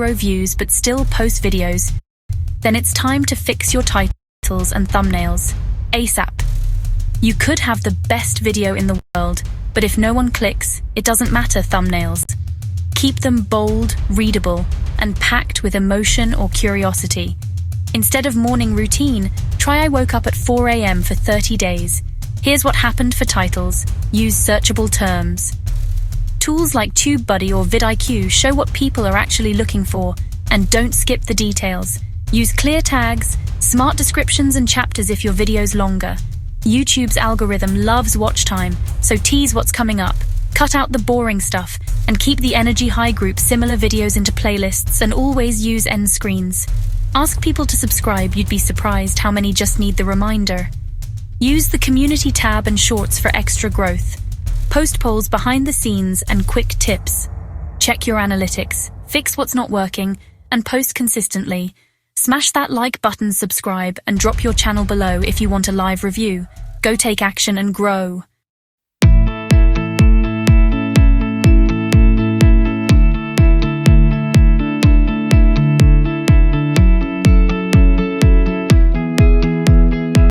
0 views but still post videos? Then it's time to fix your titles and thumbnails ASAP. You could have the best video in the world, but if no one clicks, it doesn't matter. Thumbnails. Keep them bold, readable, and packed with emotion or curiosity. Instead of morning routine, try I woke up at 4 a.m. for 30 days. Here's what happened for titles. Use searchable terms. Tools like TubeBuddy or vidIQ show what people are actually looking for, and don't skip the details. Use clear tags, smart descriptions and chapters if your video's longer. YouTube's algorithm loves watch time, so tease what's coming up. Cut out the boring stuff, and keep the energy high group similar videos into playlists, and always use end screens. Ask people to subscribe, you'd be surprised how many just need the reminder. Use the community tab and shorts for extra growth. Post polls behind the scenes and quick tips. Check your analytics, fix what's not working, and post consistently. Smash that like button, subscribe, and drop your channel below if you want a live review. Go take action and grow.